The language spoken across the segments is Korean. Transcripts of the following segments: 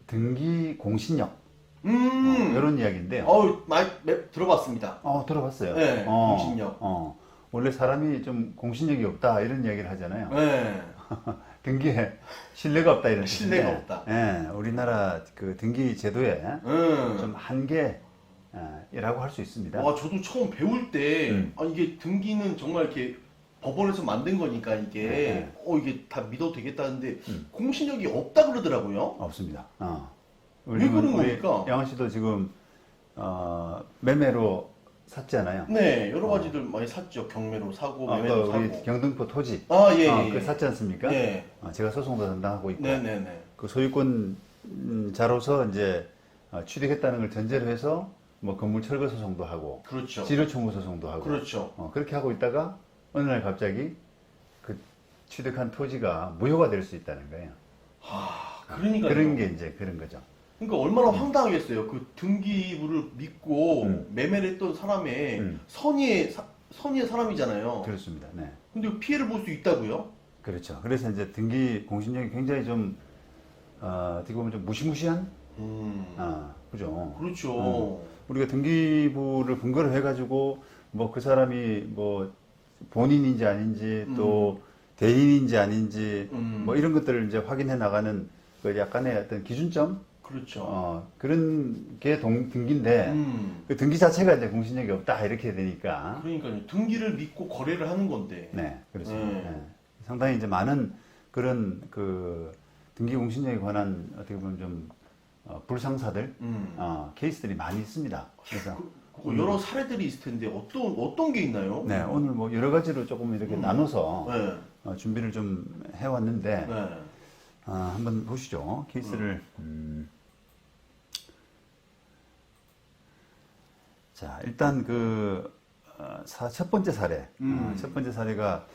등기 공신력 이런 이야기인데요. 많이 들어봤습니다. 들어봤어요. 네, 공신력. 원래 사람이 좀 공신력이 없다 이런 이야기를 하잖아요. 네. 등기에 신뢰가 없다 이런 뜻인데. 신뢰가 없다. 예, 우리나라 그 등기 제도에 좀 한계라고 할 수 있습니다. 와, 저도 처음 배울 때, 이게 등기는 정말 이렇게 법원에서 만든 거니까 이게, 이게 다 믿어도 되겠다는데, 공신력이 없다 그러더라고요. 없습니다. 왜 그런 우리 겁니까? 양원 씨도 지금 매매로 샀잖아요. 네, 여러 가지들 많이 샀죠. 경매로 사고, 매매로 아까 우리 사고. 경등포 토지. 예. 그 샀지 않습니까? 예. 제가 소송도 담당하고 있고. 네네네. 그 소유권 자로서 이제 취득했다는 걸 전제로 해서 뭐 건물 철거 소송도 하고. 그렇죠. 지료 청구 소송도 하고. 그렇죠. 그렇게 하고 있다가 어느 날 갑자기 그 취득한 토지가 무효가 될 수 있다는 거예요. 그러니까. 그런 게 이제 그런 거죠. 그러니까 얼마나 황당하겠어요. 그 등기부를 믿고 매매를 했던 사람의 선의의 사람이잖아요. 그렇습니다. 네. 근데 피해를 볼 수 있다고요? 그렇죠. 그래서 이제 등기 공신력이 굉장히 좀 어떻게 보면 좀 무시무시한 그죠. 그렇죠. 우리가 등기부를 근거로 해가지고 뭐 그 사람이 뭐 본인인지 아닌지 또 대인인지 아닌지 뭐 이런 것들을 이제 확인해 나가는 그 약간의 어떤 기준점 그렇죠. 그런 게 등기인데 그 등기 자체가 이제 공신력이 없다 이렇게 되니까 그러니까요. 등기를 믿고 거래를 하는 건데. 네 그렇습니다. 네. 상당히 이제 많은 그런 그 등기 공신력에 관한 어떻게 보면 좀 불상사들 케이스들이 많이 있습니다. 그래서 여러 사례들이 있을 텐데 어떤 게 있나요? 네 오늘 뭐 여러 가지로 조금 이렇게 나눠서 네. 준비를 좀 해왔는데 네. 한번 보시죠 케이스를. 자 일단 그 첫 번째 사례 첫 번째 사례가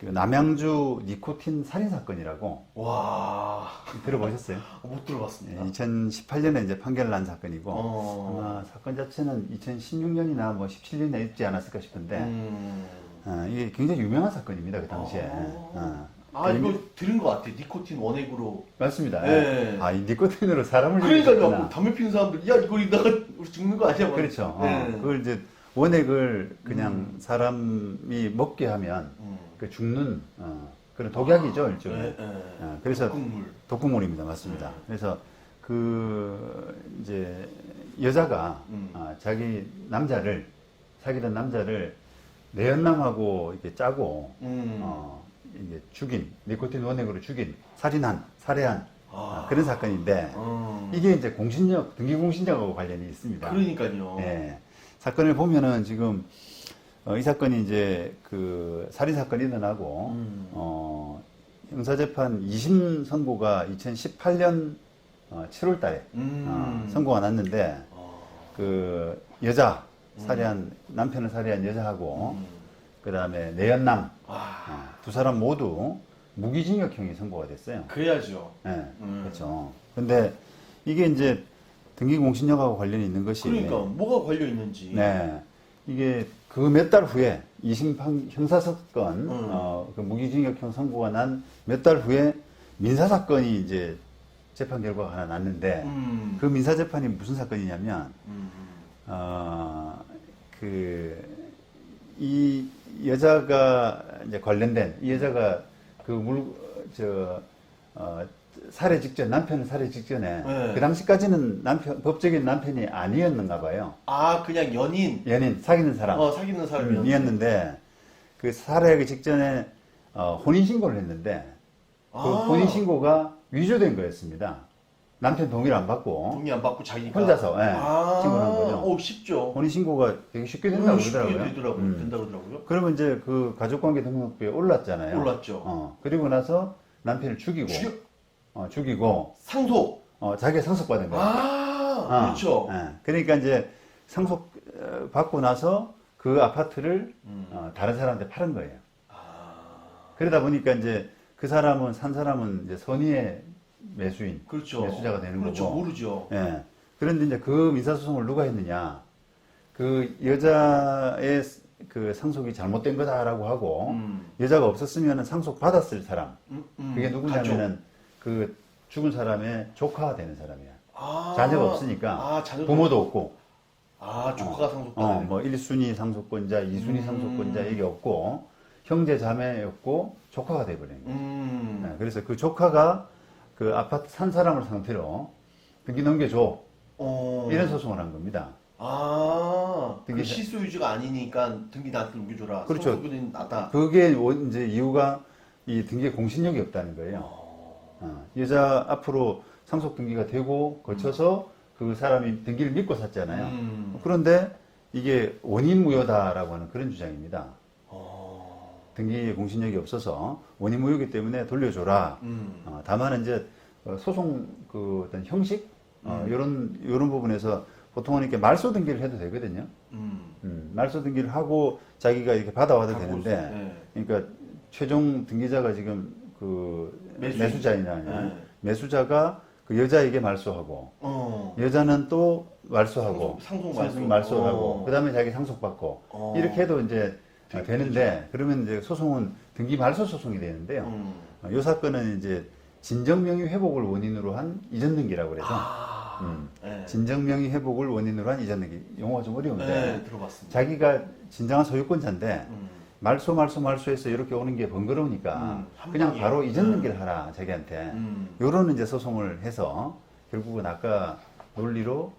그 남양주 니코틴 살인 사건이라고 와. 들어보셨어요? 못 들어봤습니다. 2018년에 이제 판결 난 사건이고 아마 사건 자체는 2016년이나 뭐 17년에 있지 않았을까 싶은데 이게 굉장히 유명한 사건입니다 그 당시에. 이거 들은 것 같아요. 니코틴 원액으로. 맞습니다. 네. 이 니코틴으로 사람을 그러니까요. 죽였구나. 담배 피는 사람들, 야, 이거 이따가 우리 죽는 거 아니야? 그렇죠. 네. 그걸 이제 원액을 그냥 사람이 먹게 하면 그 죽는 그런 독약이죠 일종의. 그래서 독극물입니다. 맞습니다. 그래서 그 이제 여자가 자기 남자를 사귀던 남자를 내연남하고 이렇게 짜고 이게 죽인 니코틴 원액으로 죽인 살해한 그런 사건인데 이게 이제 공신력 등기 공신력하고 관련이 있습니다. 그러니까요. 네. 사건을 보면은 지금 이 사건이 이제 그 살인 사건이 일어나고 형사재판 2심 선고가 2018년 7월 달에 선고가 났는데 그 여자 남편을 살해한 여자하고 그 다음에 내연남 두 사람 모두 무기징역형이 선고가 됐어요. 그래야죠. 네, 그렇죠. 근데 이게 이제 등기공신력하고 관련이 있는 것이. 그러니까 뭐가 관련 있는지. 네, 이게 그 몇 달 후에 2심 형사사건 그 무기징역형 선고가 난 몇 달 후에 민사사건이 이제 재판 결과가 하나 났는데 그 민사재판이 무슨 사건이냐면 이 여자가 이제 관련된 이 여자가 살해 직전 남편을 살해 직전에 그 당시까지는 법적인 남편이 아니었는가 봐요. 그냥 연인 사귀는 사람. 사귀는 사람이었는데. 이었는데 그 살해하기 직전에 혼인 신고를 했는데 그 혼인 신고가 위조된 거였습니다. 남편 동의를 안 받고 동의 안 받고 자기가 혼자서 신고를 한 거죠. 쉽죠. 혼인 신고가 되게 쉽게 된다고 그러더라고요. 된다고 그러더라고요. 그러면 이제 그 가족관계 등록부에 올랐잖아요. 올랐죠. 그리고 나서 남편을 죽이고 상속. 자기가 상속받은 거예요. 그렇죠. 그러니까 이제 상속 받고 나서 그 아파트를 다른 사람한테 팔은 거예요. 그러다 보니까 이제 산 사람은 이제 선의의 매수자가 되는 거고. 모르죠. 예. 그런데 이제 그 민사소송을 누가 했느냐? 그 여자의 그 상속이 잘못된 거다라고 하고 여자가 없었으면 상속 받았을 사람. 그게 누구냐면은 그 죽은 사람의 조카가 되는 사람이야. 아, 자녀가 없으니까 자녀도 부모도 없고 조카가 상속받는. 뭐 1순위 상속권자, 2순위 상속권자 이게 없고 형제 자매 없고 조카가 돼버린 거예요. 네, 그래서 그 조카가 그 아파트 산 사람을 상태로 등기 넘겨줘 이런 소송을 한 겁니다. 그 실소 유지가 아니니까 등기 나한테 넘겨줘라. 그렇죠. 상속분이 나다. 그게 이제 이유가 이 등기에 공신력이 없다는 거예요. 여자 앞으로 상속 등기가 되고 거쳐서 그 사람이 등기를 믿고 샀잖아요. 그런데 이게 원인무효다라고 하는 그런 주장입니다. 등기에 공신력이 없어서 원인무효이기 때문에 돌려줘라. 다만 이제 소송 그 어떤 형식 이런 부분에서 보통은 이렇게 말소 등기를 해도 되거든요. 말소 등기를 하고 자기가 이렇게 받아와도 되는데, 그러니까 최종 등기자가 지금 그 매수자이냐, 매수자가 그 여자에게 말소하고, 여자는 또 말소하고, 상속 말소하고, 그 다음에 자기 상속받고, 이렇게 해도 이제 되는데, 그러면 이제 소송은 등기 말소 소송이 되는데요. 이 사건은 이제 진정명의 회복을 원인으로 한 이전 등기라고 그래서, 진정명의 회복을 원인으로 한 이전 등기. 용어가 좀 어려운데, 들어봤습니다. 자기가 진정한 소유권자인데, 말소해서 이렇게 오는 게 번거로우니까 그냥 방에. 바로 이전 등기를 하라 자기한테 요런 이제 소송을 해서 결국은 아까 논리로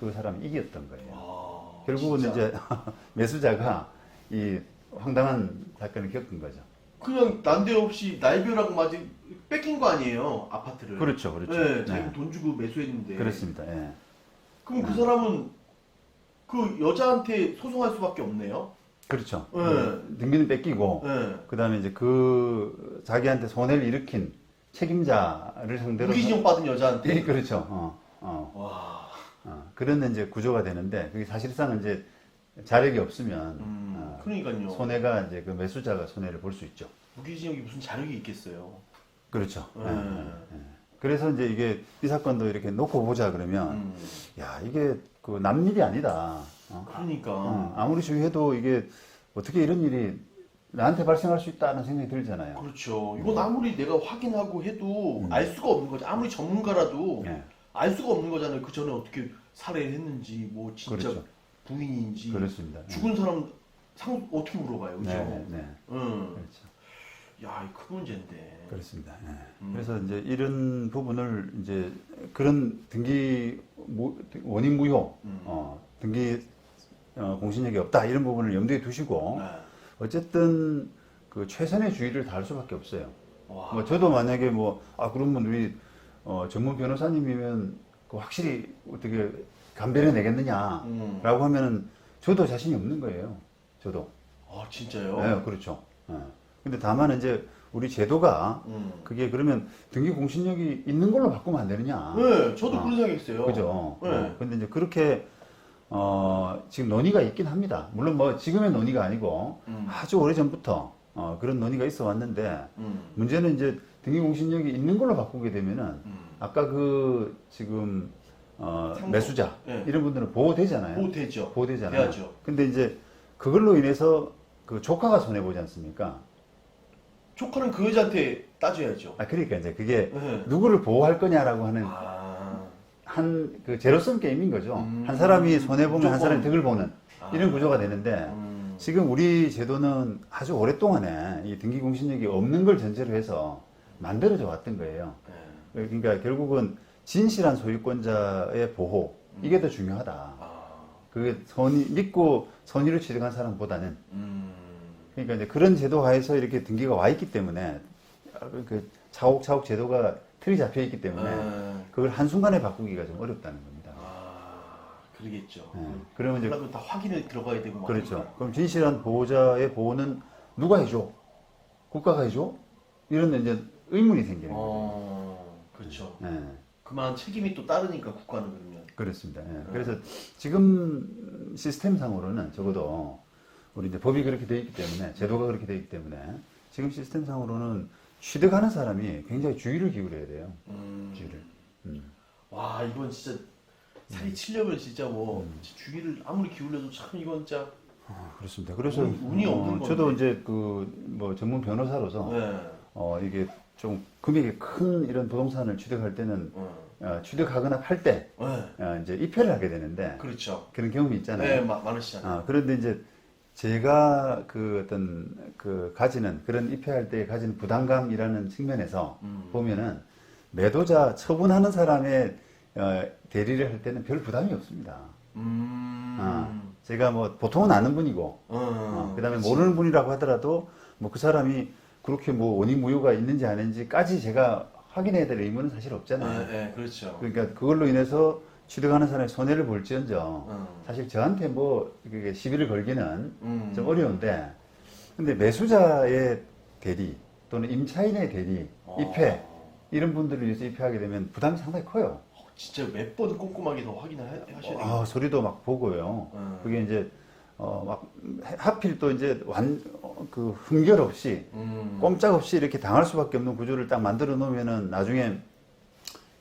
그 사람이 이겼던 거예요. 결국은 진짜. 이제 매수자가 이 황당한 사건을 겪은 거죠. 그냥 난데없이 날벼락 맞이 뺏긴 거 아니에요, 아파트를. 그렇죠. 네, 자기 돈 주고 매수했는데. 그렇습니다. 예. 그럼 그 사람은 그 여자한테 소송할 수밖에 없네요. 그렇죠. 네. 등기는 뺏기고 네. 그다음에 이제 그 자기한테 손해를 일으킨 책임자를 상대로 무기징역 받은 여자한테. 예, 그렇죠. 와. 그런 이제 구조가 되는데 그게 사실상 이제 자력이 없으면 그러니까요. 손해가 이제 그 매수자가 손해를 볼 수 있죠. 무기징역이 무슨 자력이 있겠어요. 그렇죠. 그래서 이제 이게 이 사건도 이렇게 놓고 보자 그러면 야 이게 그 남일이 아니다. 그러니까. 아무리 주의해도 이게 어떻게 이런 일이 나한테 발생할 수 있다는 생각이 들잖아요. 그렇죠. 이건 아무리 내가 확인하고 해도 알 수가 없는 거죠. 아무리 전문가라도 네. 알 수가 없는 거잖아요. 그 전에 어떻게 살해를 했는지, 뭐 진짜 그렇죠. 부인인지. 그렇습니다. 죽은 사람 어떻게 물어봐요, 그죠? 네. 응. 그렇죠. 야, 이 큰 문제인데. 그렇습니다. 그래서 이제 이런 부분을 이제 그런 등기 원인 무효, 등기 공신력이 없다 이런 부분을 염두에 두시고 네. 어쨌든 그 최선의 주의를 다할 수밖에 없어요. 와. 뭐 저도 만약에 그러면 우리 전문 변호사님이면 그 확실히 어떻게 감별해 내겠느냐라고 하면은 저도 자신이 없는 거예요. 저도. 진짜요? 네, 그렇죠. 근데 다만 이제 우리 제도가 그게 그러면 등기 공신력이 있는 걸로 바꾸면 안 되느냐. 네, 저도 그런 생각했어요. 그죠. 네. 근데 이제 그렇게 지금 논의가 있긴 합니다. 물론 뭐 지금의 논의가 아니고 아주 오래 전부터 그런 논의가 있어 왔는데 문제는 이제 등기 공신력이 있는 걸로 바꾸게 되면은 아까 그 지금 매수자 네. 이런 분들은 보호되잖아요. 보호되죠. 보호되잖아요. 돼야죠. 근데 이제 그걸로 인해서 그 조카가 손해 보지 않습니까? 조카는 그 여자한테 따져야죠. 그러니까 이제 그게 네. 누구를 보호할 거냐라고 하는 한 그 제로섬 게임인 거죠. 한 사람이 손해 보면 한 사람이 덕을 보는 이런 구조가 되는데 지금 우리 제도는 아주 오랫동안에 이 등기 공신력이 없는 걸 전제로 해서 만들어져 왔던 거예요. 그러니까 결국은 진실한 소유권자의 보호 이게 더 중요하다. 그게 믿고 선의를 취득한 사람보다는 그러니까 이제 그런 제도 하에서 이렇게 등기가 와 있기 때문에 그 차곡차곡 제도가 틀이 잡혀 있기 때문에 그걸 한순간에 바꾸기가 좀 어렵다는 겁니다. 그러겠죠. 그러면 이제 그러면 다 확인을 들어가야 되고 막 그렇죠. 하니까. 그럼 진실한 보호자의 보호는 누가 해줘? 국가가 해줘? 이런 이제 의문이 생기는 거죠. 그렇죠. 예. 그만 책임이 또 따르니까 국가는 그러면. 그렇습니다. 예. 그래서 지금 시스템상으로는 적어도 우리 이제 법이 그렇게 되어 있기 때문에 제도가 그렇게 되어 있기 때문에 지금 시스템상으로는 취득하는 사람이 굉장히 주의를 기울여야 돼요. 주의를. 와, 이건 진짜 살이 치려면 진짜 주의를 아무리 기울여도 참 이건 진짜. 그렇습니다. 그래서 운이 없는 건데. 저도 이제 그 뭐 전문 변호사로서 네. 이게 좀 금액이 큰 이런 부동산을 취득할 때는 취득하거나 팔 때 이제 입회를 하게 되는데 그렇죠. 그런 경험이 있잖아요. 네, 많으시잖아요. 그런데 이제 제가 그 어떤 그 가지는 그런 입회할 때 가지는 부담감이라는 측면에서 보면은 매도자 처분하는 사람의 대리를 할 때는 별 부담이 없습니다. 제가 뭐 보통은 아는 분이고 그다음에 그치. 모르는 분이라고 하더라도 뭐 그 사람이 그렇게 뭐 원인 무효가 있는지 아닌지까지 제가 확인해야 될 의무는 사실 없잖아요. 네, 그렇죠. 그러니까 그걸로 인해서 취득하는 사람이 손해를 볼지언정 사실 저한테 뭐 그게 시비를 걸기는 좀 어려운데 근데 매수자의 대리 또는 임차인의 대리, 입회 이런 분들을 위해서 입회하게 되면 부담이 상당히 커요. 진짜 몇 번 꼼꼼하게 더 확인을 하셔야 돼요. 소리도 막 보고요. 그게 이제 막 하필 또 이제 그 흠결 없이 꼼짝 없이 이렇게 당할 수밖에 없는 구조를 딱 만들어 놓으면은 나중에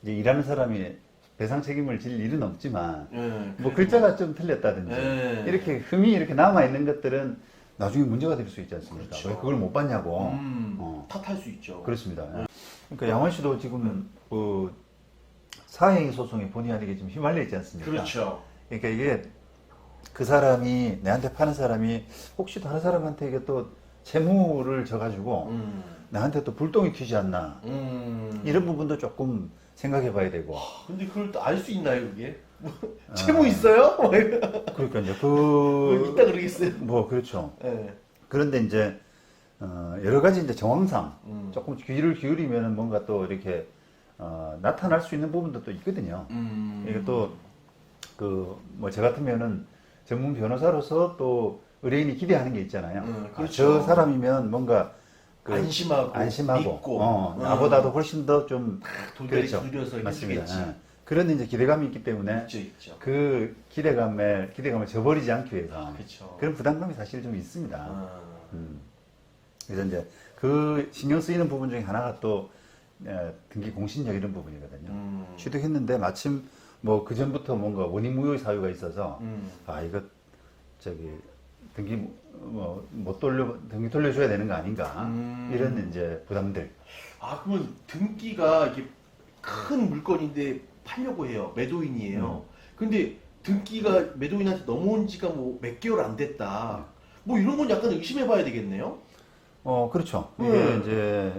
이제 일하는 사람이 배상 책임을 질 일은 없지만 뭐 글자가 좀 틀렸다든지 이렇게 흠이 이렇게 남아 있는 것들은 나중에 문제가 될 수 있지 않습니까? 그렇죠. 왜 그걸 못 봤냐고. 탓할 수 있죠. 그렇습니다. 그러니까 양원 씨도 지금 그 사행위 소송에 본의 아니게 좀 휘말려 있지 않습니까? 그렇죠. 그러니까 이게 그 사람이 내한테 파는 사람이 혹시 다른 사람한테 이게 또 채무를 져가지고 나한테 또 불똥이 튀지 않나 이런 부분도 조금 생각해 봐야 되고. 근데 그걸 또 알 수 있나요, 그게? 뭐, 채무 있어요? 그러니까 이제 그 있다 그러겠어요. 뭐 그렇죠. 네. 그런데 이제 여러 가지 이제 정황상 조금 귀를 기울이면은 뭔가 또 이렇게 나타날 수 있는 부분도 또 있거든요. 이게 또 그 뭐 저 같으면은 전문 변호사로서 또 의뢰인이 기대하는 게 있잖아요. 그렇죠. 저 사람이면 뭔가 그 안심하고 믿고 나보다도 훨씬 더 좀 돌다리 그렇죠. 굴려서 맞습니다. 해주겠지. 그런 이제 기대감이 있기 때문에 있죠. 그 기대감을 저버리지 않기 위해서 그렇죠. 그런 부담감이 사실 좀 있습니다. 그래서 이제 그 신경 쓰이는 부분 중에 하나가 또 등기 공신력 이런 부분이거든요. 취득했는데 마침 뭐 그 전부터 뭔가 원인 무효의 사유가 있어서 이거 저기 등기 등기 돌려줘야 되는 거 아닌가 이런 이제 부담들. 그러면 등기가 이게 큰 물건인데 팔려고 해요. 매도인이에요. 근데 등기가 매도인한테 넘어온 지가 뭐 몇 개월 안 됐다. 뭐 이런 건 약간 의심해 봐야 되겠네요. 그렇죠. 이게 이제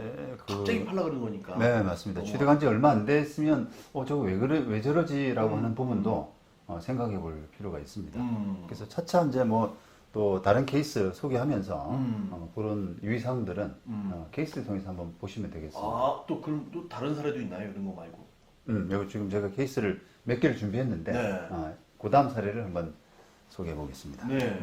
갑자기 팔라 그런 거니까. 네, 맞습니다. 취득한 지 얼마 안 됐으면 저거 왜 저러지라고 하는 부분도 생각해 볼 필요가 있습니다. 그래서 차차 이제 뭐 또 다른 케이스 소개하면서 그런 유의사항들은 케이스를 통해서 한번 보시면 되겠습니다. 또 그럼 또 다른 사례도 있나요? 이런 거 말고? 여기 지금 제가 케이스를 몇 개를 준비했는데 네. 그 다음 사례를 한번 소개해 보겠습니다. 네.